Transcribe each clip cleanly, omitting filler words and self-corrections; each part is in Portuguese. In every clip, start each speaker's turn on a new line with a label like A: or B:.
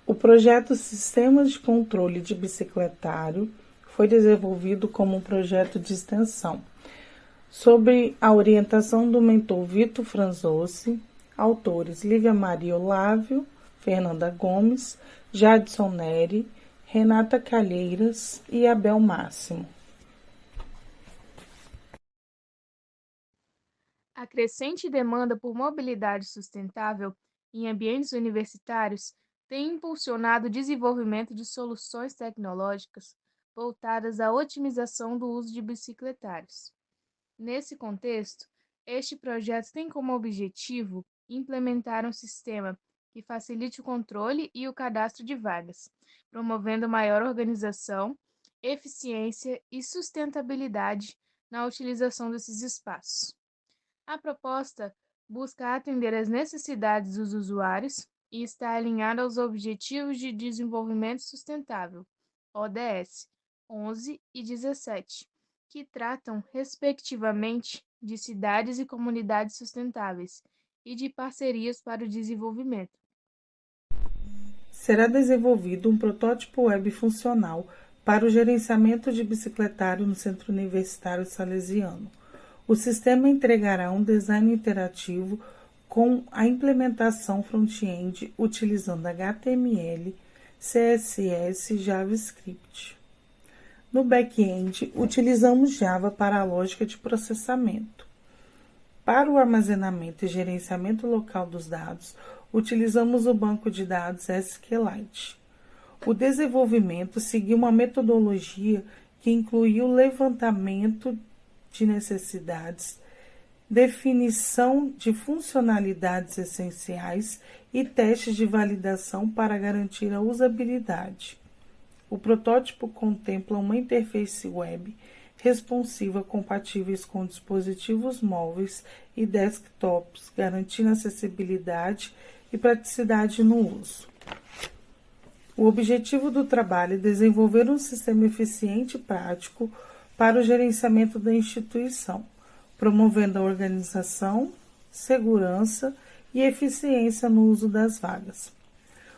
A: O projeto Sistemas de Controle de Bicicletário foi desenvolvido como um projeto de extensão, sob a orientação do mentor Vitor Franzossi, autores Lívia Maria Olávio, Fernanda Gomes, Jadson Neri, Renata Calheiras e Abel Máximo.
B: A crescente demanda por mobilidade sustentável em ambientes universitários tem impulsionado o desenvolvimento de soluções tecnológicas voltadas à otimização do uso de bicicletários. Nesse contexto, este projeto tem como objetivo implementar um sistema que facilite o controle e o cadastro de vagas, promovendo maior organização, eficiência e sustentabilidade na utilização desses espaços. A proposta busca atender às necessidades dos usuários e está alinhada aos Objetivos de Desenvolvimento Sustentável, ODS 11 e 17, que tratam, respectivamente, de cidades e comunidades sustentáveis e de parcerias para o desenvolvimento.
A: Será desenvolvido um protótipo web funcional para o gerenciamento de bicicletário no Centro Universitário Salesiano. O sistema entregará um design interativo com a implementação front-end utilizando HTML, CSS e JavaScript. No back-end, utilizamos Java para a lógica de processamento. Para o armazenamento e gerenciamento local dos dados, utilizamos o banco de dados SQLite. O desenvolvimento seguiu uma metodologia que incluiu o levantamento de necessidades, definição de funcionalidades essenciais e testes de validação para garantir a usabilidade. O protótipo contempla uma interface web responsiva compatíveis com dispositivos móveis e desktops, garantindo acessibilidade e praticidade no uso. O objetivo do trabalho é desenvolver um sistema eficiente e prático para o gerenciamento da instituição, promovendo a organização, segurança e eficiência no uso das vagas.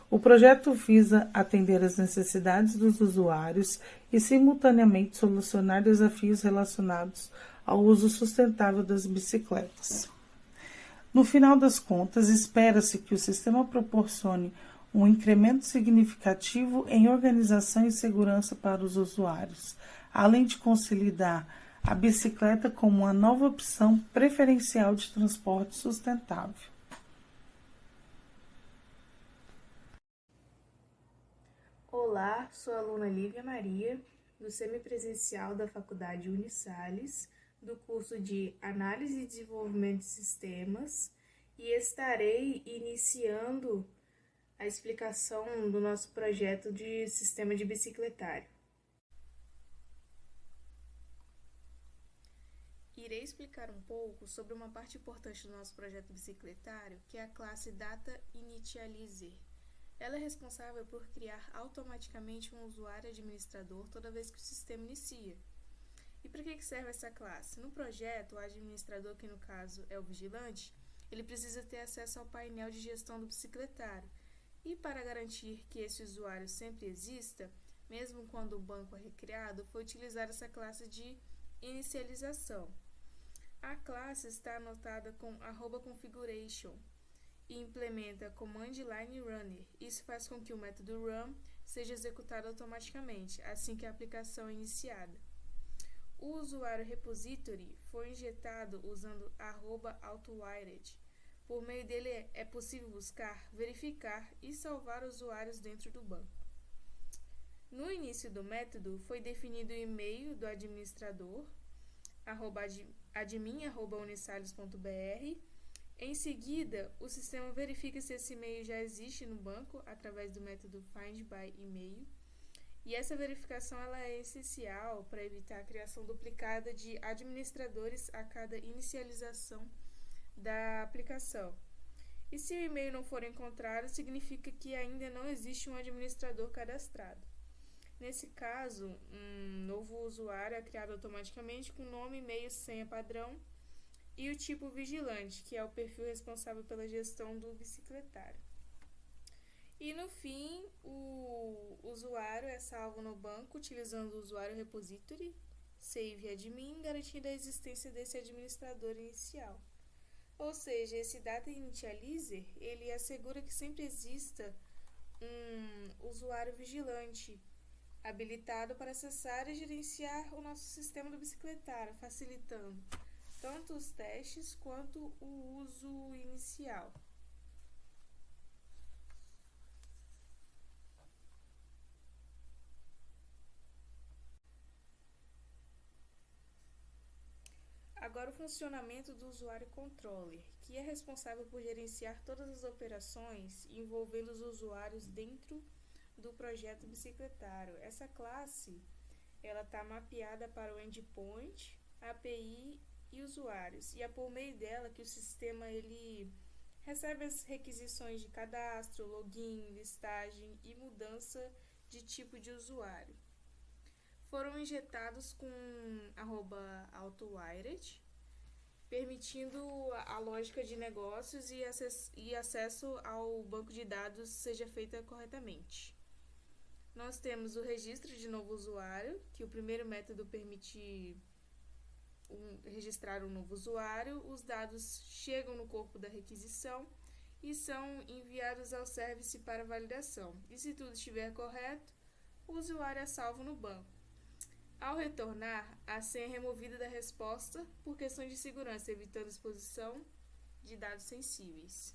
A: O projeto visa atender às necessidades dos usuários e, simultaneamente, solucionar desafios relacionados ao uso sustentável das bicicletas. No final das contas, espera-se que o sistema proporcione um incremento significativo em organização e segurança para os usuários, além de consolidar a bicicleta como uma nova opção preferencial de transporte sustentável.
B: Olá, sou a aluna Lívia Maria, do semipresencial da Faculdade Unisalles, do curso de Análise e Desenvolvimento de Sistemas, e estarei iniciando a explicação do nosso projeto de sistema de bicicletário. Irei explicar um pouco sobre uma parte importante do nosso projeto bicicletário, que é a classe Data Initializer. Ela é responsável por criar automaticamente um usuário administrador toda vez que o sistema inicia. E para que serve essa classe? No projeto, o administrador, que no caso é o vigilante, ele precisa ter acesso ao painel de gestão do bicicletário. E para garantir que esse usuário sempre exista, mesmo quando o banco é recriado, foi utilizada essa classe de inicialização. A classe está anotada com @configuration e implementa command line runner. Isso faz com que o método run seja executado automaticamente assim que a aplicação é iniciada. O usuário repository foi injetado usando @autowired. Por meio dele é possível buscar, verificar e salvar usuários dentro do banco. No início do método foi definido o e-mail do administrador, admin@unisalles.br. Em seguida, o sistema verifica se esse e-mail já existe no banco através do método findByEmail. E essa verificação ela é essencial para evitar a criação duplicada de administradores a cada inicialização da aplicação. E se o e-mail não for encontrado, significa que ainda não existe um administrador cadastrado. Nesse caso, um novo usuário é criado automaticamente com nome, e-mail, senha padrão e o tipo vigilante, que é o perfil responsável pela gestão do bicicletário. E no fim, o usuário é salvo no banco utilizando o usuário repository, save admin, garantindo a existência desse administrador inicial. Ou seja, esse data initializer, ele assegura que sempre exista um usuário vigilante habilitado para acessar e gerenciar o nosso sistema do bicicletário, facilitando tanto os testes quanto o uso inicial. Agora, o funcionamento do usuário controller, que é responsável por gerenciar todas as operações envolvendo os usuários dentro do projeto bicicletário. Essa classe ela está mapeada para o endpoint, API e usuários, e é por meio dela que o sistema ele recebe as requisições de cadastro, login, listagem e mudança de tipo de usuário. Foram injetados com @autowired, permitindo a lógica de negócios e acesso ao banco de dados seja feita corretamente. Nós temos o registro de novo usuário, que o primeiro método permite registrar um novo usuário. Os dados chegam no corpo da requisição e são enviados ao service para validação. E se tudo estiver correto, o usuário é salvo no banco. Ao retornar, a senha é removida da resposta por questões de segurança, evitando exposição de dados sensíveis.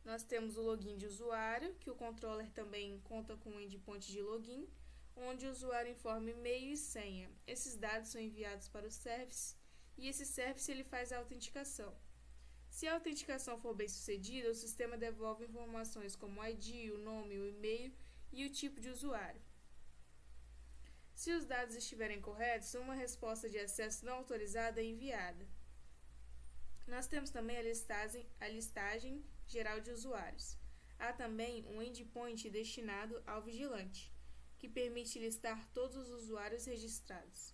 B: Nós temos o login de usuário, que o controller também conta com um endpoint de login, onde o usuário informa e-mail e senha. Esses dados são enviados para o service e esse service ele faz a autenticação. Se a autenticação for bem sucedida, o sistema devolve informações como o ID, o nome, o e-mail e o tipo de usuário. Se os dados estiverem corretos, uma resposta de acesso não autorizada é enviada. Nós temos também a listagem geral de usuários. Há também um endpoint destinado ao vigilante, que permite listar todos os usuários registrados.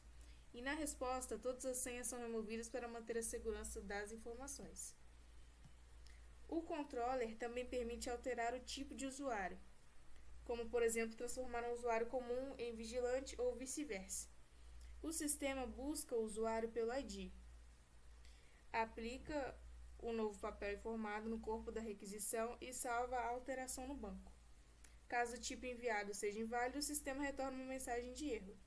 B: E na resposta, todas as senhas são removidas para manter a segurança das informações. O controller também permite alterar o tipo de usuário, como, por exemplo, transformar um usuário comum em vigilante ou vice-versa. O sistema busca o usuário pelo ID, aplica o novo papel informado no corpo da requisição e salva a alteração no banco. Caso o tipo enviado seja inválido, o sistema retorna uma mensagem de erro.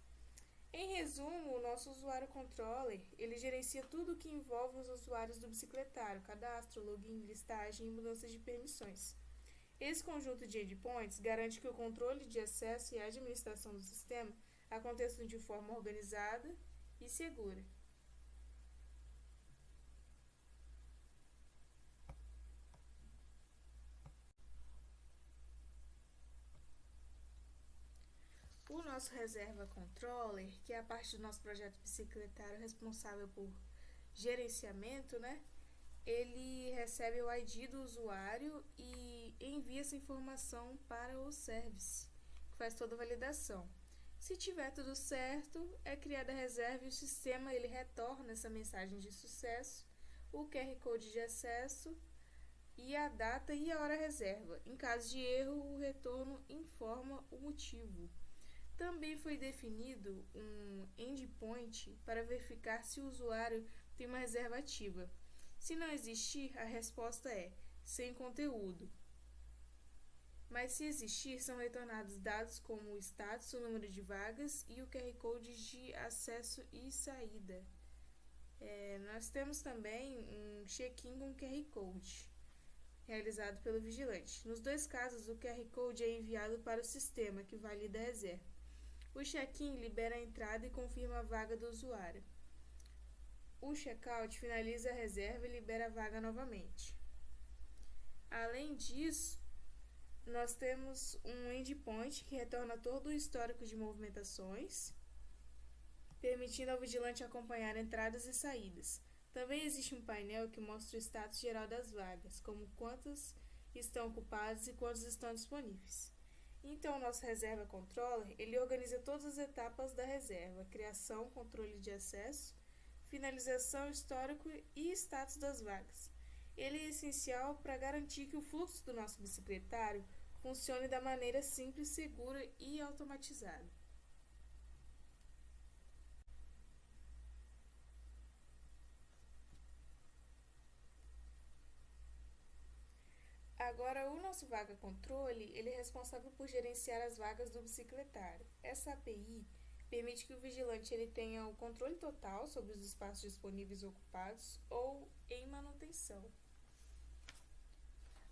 B: Em resumo, o nosso usuário controller, ele gerencia tudo o que envolve os usuários do bicicletário, cadastro, login, listagem e mudanças de permissões. Esse conjunto de endpoints garante que o controle de acesso e a administração do sistema aconteçam de forma organizada e segura. O nosso reserva controller, que é a parte do nosso projeto bicicletário responsável por gerenciamento, ele recebe o ID do usuário e envia essa informação para o service, que faz toda a validação. Se tiver tudo certo, é criada a reserva e o sistema ele retorna essa mensagem de sucesso, o QR Code de acesso e a data e a hora reserva. Em caso de erro, o retorno informa o motivo. Também foi definido um endpoint para verificar se o usuário tem uma reserva ativa. Se não existir, a resposta é sem conteúdo. Mas se existir, são retornados dados como o status, o número de vagas e o QR Code de acesso e saída. Nós temos também um check-in com QR Code, realizado pelo vigilante. Nos dois casos, o QR Code é enviado para o sistema, que valida a reserva. O check-in libera a entrada e confirma a vaga do usuário. O check-out finaliza a reserva e libera a vaga novamente. Além disso, nós temos um endpoint que retorna todo o histórico de movimentações, permitindo ao vigilante acompanhar entradas e saídas. Também existe um painel que mostra o status geral das vagas, como quantas estão ocupadas e quantas estão disponíveis. Então, o nosso reserva controller, ele organiza todas as etapas da reserva: criação, controle de acesso, finalização, histórico e status das vagas. Ele é essencial para garantir que o fluxo do nosso bicicletário funcione da maneira simples, segura e automatizada. Agora, o nosso vaga controle, ele é responsável por gerenciar as vagas do bicicletário. Essa API permite que o vigilante ele tenha o controle total sobre os espaços disponíveis ocupados ou em manutenção.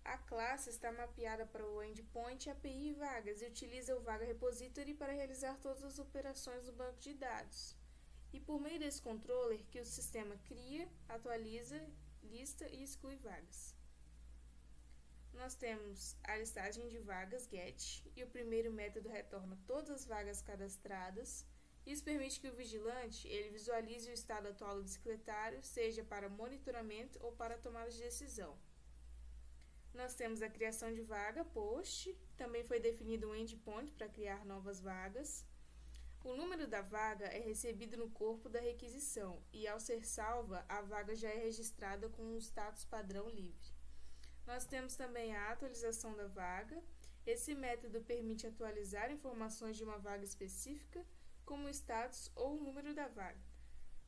B: A classe está mapeada para o endpoint API vagas e utiliza o Vaga Repository para realizar todas as operações do banco de dados. E por meio desse controller que o sistema cria, atualiza, lista e exclui vagas. Nós temos a listagem de vagas GET e o primeiro método retorna todas as vagas cadastradas. Isso permite que o vigilante ele visualize o estado atual do bicicletário, seja para monitoramento ou para tomada de decisão. Nós temos a criação de vaga, POST, também foi definido um endpoint para criar novas vagas. O número da vaga é recebido no corpo da requisição e, ao ser salva, a vaga já é registrada com um status padrão livre. Nós temos também a atualização da vaga. Esse método permite atualizar informações de uma vaga específica, como o status ou o número da vaga.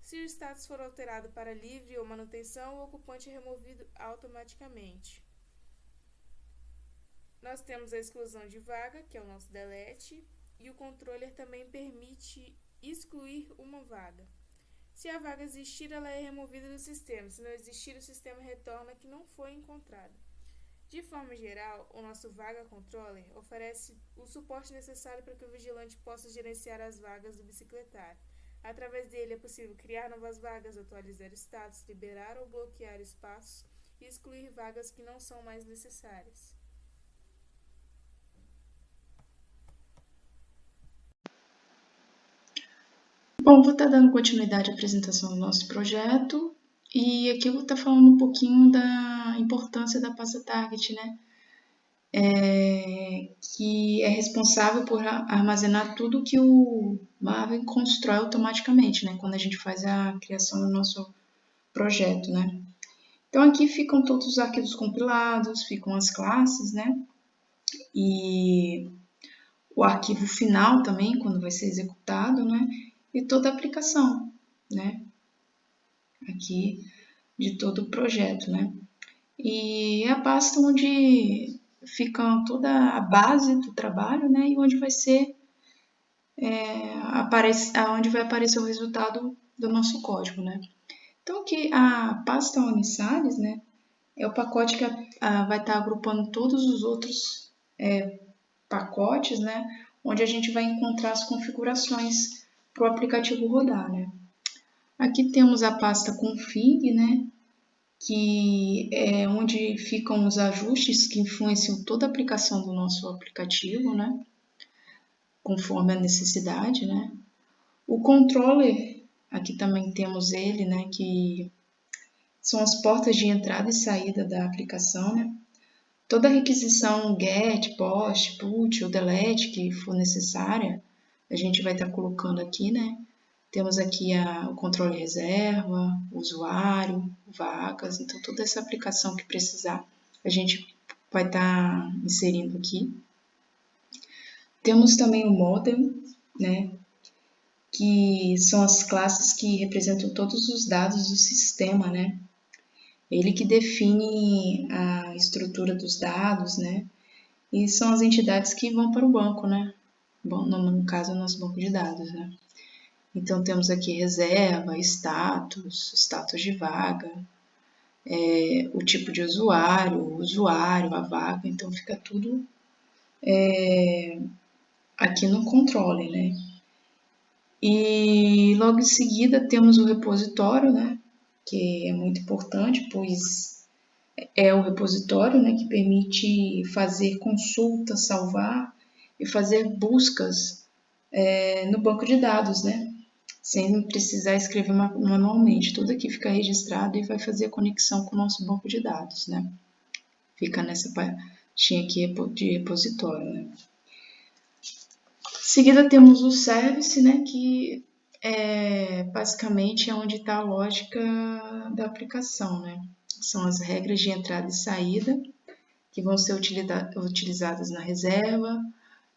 B: Se o status for alterado para livre ou manutenção, o ocupante é removido automaticamente. Nós temos a exclusão de vaga, que é o nosso delete, e o controller também permite excluir uma vaga. Se a vaga existir, ela é removida do sistema. Se não existir, o sistema retorna que não foi encontrada. De forma geral, o nosso Vaga Controller oferece o suporte necessário para que o vigilante possa gerenciar as vagas do bicicletário. Através dele é possível criar novas vagas, atualizar status, liberar ou bloquear espaços e excluir vagas que não são mais necessárias.
C: Bom, vou estar dando continuidade à apresentação do nosso projeto e aqui eu vou estar falando um pouquinho da importância da pasta target, né? Que é responsável por armazenar tudo que o Maven constrói automaticamente, né? Quando a gente faz a criação do nosso projeto, né? Então aqui ficam todos os arquivos compilados, ficam as classes, né? E o arquivo final também, quando vai ser executado, né? E toda a aplicação, né? Aqui de todo o projeto, né? E é a pasta onde fica toda a base do trabalho, né? E onde vai ser onde vai aparecer o resultado do nosso código, né? Então aqui a pasta Unisales, né? É o pacote que vai estar agrupando todos os outros pacotes, né? Onde a gente vai encontrar as configurações para o aplicativo rodar, né? Aqui temos a pasta config, né? Que é onde ficam os ajustes que influenciam toda a aplicação do nosso aplicativo, né? Conforme a necessidade, né? O controller, aqui também temos ele, né? Que são as portas de entrada e saída da aplicação, né? Toda requisição get, post, put ou delete que for necessária, a gente vai estar colocando aqui, né? Temos aqui o controle reserva, o usuário, vagas, então toda essa aplicação que precisar a gente vai estar inserindo aqui. Temos também o model, né? Que são as classes que representam todos os dados do sistema, né? Ele que define a estrutura dos dados, né? E são as entidades que vão para o banco, né? Bom, no caso, o nosso banco de dados, né? Então, temos aqui reserva, status de vaga, o tipo de usuário, a vaga. Então, fica tudo aqui no controle, né? E logo em seguida temos o repositório, né? Que é muito importante, pois é o repositório, né, que permite fazer consultas, salvar e fazer buscas no banco de dados, né? Sem precisar escrever manualmente. Tudo aqui fica registrado e vai fazer a conexão com o nosso banco de dados, né? Fica nessa pastinha aqui de repositório, né? Em seguida temos o service, né? Que basicamente é onde está a lógica da aplicação, né? são as regras de entrada e saída, que vão ser utilizadas na reserva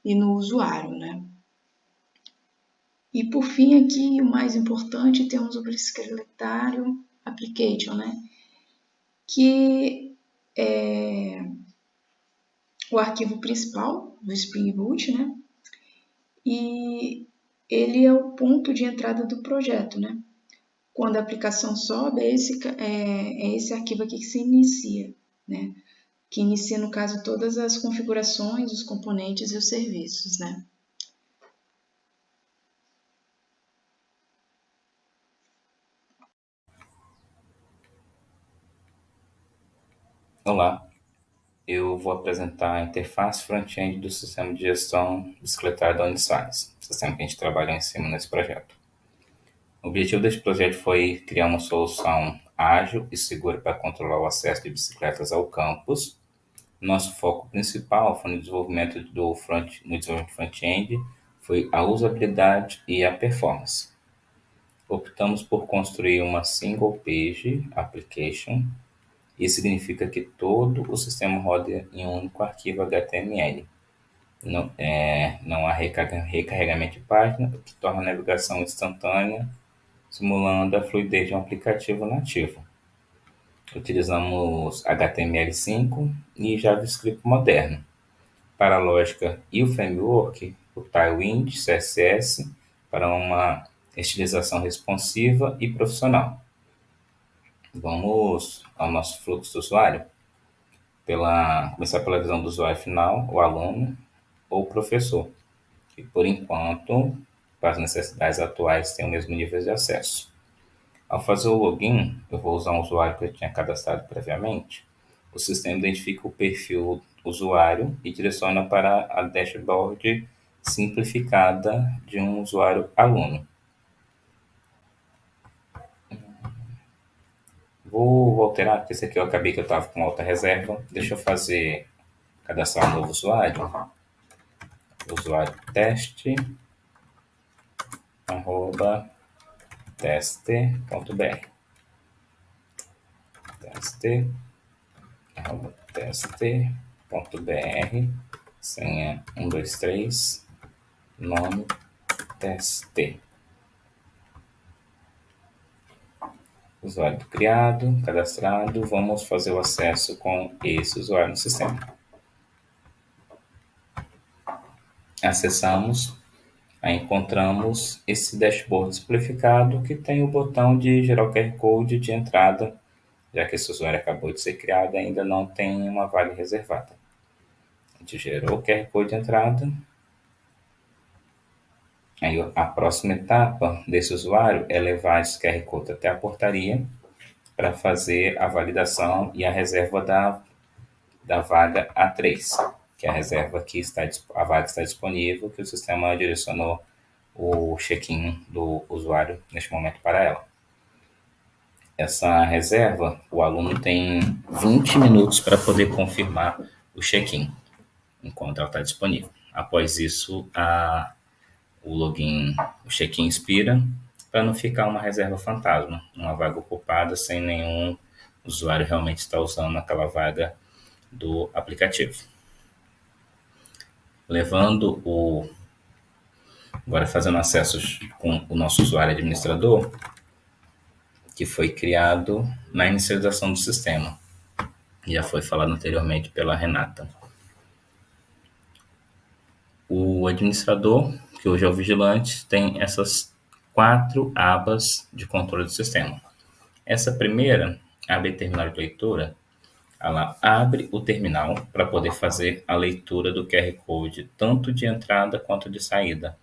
C: e no usuário, né? E por fim aqui, o mais importante, temos o bicicletário application, né? Que é o arquivo principal do Spring Boot, né? E ele é o ponto de entrada do projeto, né? Quando a aplicação sobe, é esse arquivo aqui que se inicia, né? Que inicia, no caso, todas as configurações, os componentes e os serviços, né?
D: Olá, eu vou apresentar a interface front-end do sistema de gestão bicicletária da Uniscience, sistema que a gente trabalha em cima nesse projeto. O objetivo desse projeto foi criar uma solução ágil e segura para controlar o acesso de bicicletas ao campus. Nosso foco principal foi no desenvolvimento front-end, foi a usabilidade e a performance. Optamos por construir uma single page application. Isso significa que todo o sistema roda em um único arquivo HTML. Não há recarregamento de página, o que torna a navegação instantânea, simulando a fluidez de um aplicativo nativo. Utilizamos HTML5 e JavaScript moderno. Para a lógica e o framework, o Tailwind CSS para uma estilização responsiva e profissional. Vamos ao nosso fluxo do usuário. Começar pela visão do usuário final, o aluno ou o professor, que por enquanto, para as necessidades atuais, tem o mesmo nível de acesso. Ao fazer o login, eu vou usar um usuário que eu tinha cadastrado previamente. O sistema identifica o perfil usuário e direciona para a dashboard simplificada de um usuário aluno. Vou alterar, porque esse aqui eu acabei que eu estava com alta reserva. Deixa eu cadastrar um novo usuário. Usuário teste, @teste.br. Teste.br, senha 123, nome teste. Usuário criado, cadastrado, vamos fazer o acesso com esse usuário no sistema. Acessamos, aí encontramos esse dashboard simplificado que tem o botão de gerar o QR Code de entrada, já que esse usuário acabou de ser criado e ainda não tem uma vaga reservada. A gente gerou o QR Code de entrada. Aí a próxima etapa desse usuário é levar esse QR Code até a portaria para fazer a validação e a reserva da vaga A3, que é a reserva que a vaga está disponível, que o sistema direcionou o check-in do usuário neste momento para ela. Essa reserva, o aluno tem 20 minutos para poder confirmar o check-in, enquanto ela está disponível. Após isso, o login, o check-in expira, para não ficar uma reserva fantasma, uma vaga ocupada sem nenhum usuário realmente estar usando aquela vaga do aplicativo. Agora fazendo acessos com o nosso usuário administrador, que foi criado na inicialização do sistema. Já foi falado anteriormente pela Renata. O administrador, que hoje é o vigilante, tem essas 4 abas de controle do sistema. Essa primeira, abre terminal de leitura, ela abre o terminal para poder fazer a leitura do QR Code, tanto de entrada quanto de saída.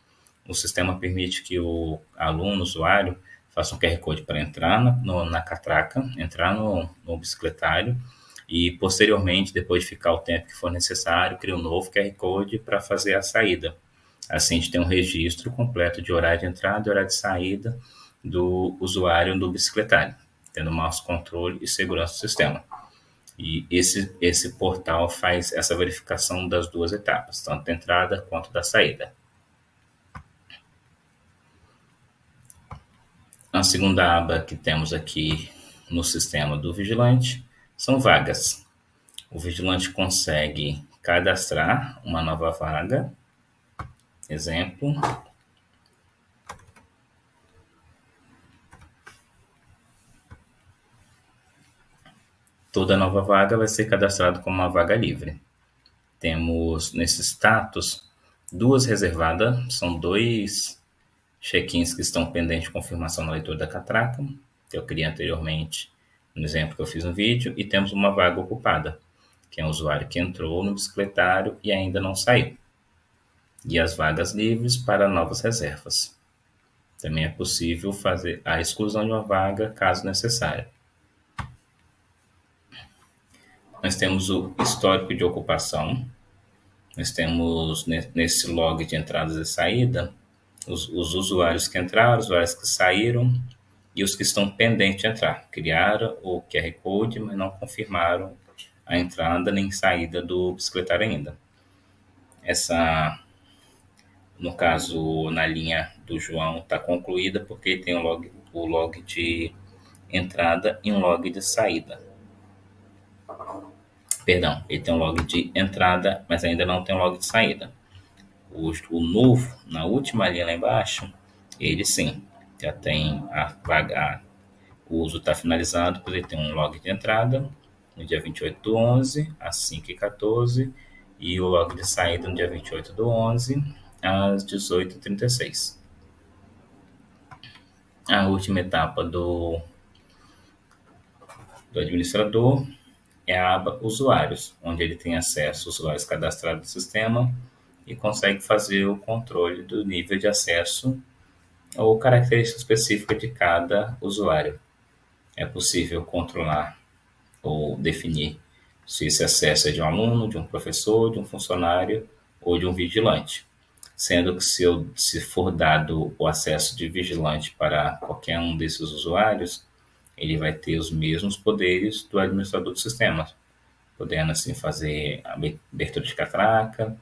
D: O sistema permite que o aluno, usuário, faça um QR Code para entrar na catraca, entrar no bicicletário e, posteriormente, depois de ficar o tempo que for necessário, cria um novo QR Code para fazer a saída. Assim, a gente tem um registro completo de horário de entrada e horário de saída do usuário do bicicletário, tendo mais controle e segurança do sistema. E esse portal faz essa verificação das 2 etapas, tanto da entrada quanto da saída. A segunda aba que temos aqui no sistema do vigilante São vagas. O vigilante consegue cadastrar uma nova vaga. Exemplo. Toda nova vaga vai ser cadastrada como uma vaga livre. Temos nesse status 2 reservadas, são 2 check-ins que estão pendentes de confirmação na leitura da catraca, que eu criei anteriormente no exemplo que eu fiz no vídeo, e temos uma vaga ocupada, que é um usuário que entrou no bicicletário e ainda não saiu. E as vagas livres para novas reservas. Também é possível fazer a exclusão de uma vaga, caso necessário. Nós temos o histórico de ocupação. Nós temos nesse log de entradas e saída os usuários que entraram, os usuários que saíram e os que estão pendentes de entrar. Criaram o QR Code, mas não confirmaram a entrada nem saída do bicicletário ainda. No caso, na linha do João, está concluída porque tem o log de entrada e um log de saída. Perdão, ele tem um log de entrada, mas ainda não tem um log de saída. O novo, na última linha lá embaixo, ele sim, já tem a vaga, o uso está finalizado, porque ele tem um log de entrada no dia 28/11, às 5h14, e o log de saída no dia 28/11, às 18h36. A última etapa do administrador é a aba Usuários, onde ele tem acesso aos usuários cadastrados no sistema e consegue fazer o controle do nível de acesso ou característica específica de cada usuário. É possível controlar ou definir se esse acesso é de um aluno, de um professor, de um funcionário ou de um vigilante. Sendo que se for dado o acesso de vigilante para qualquer um desses usuários, ele vai ter os mesmos poderes do administrador do sistema, podendo assim fazer a abertura de catraca,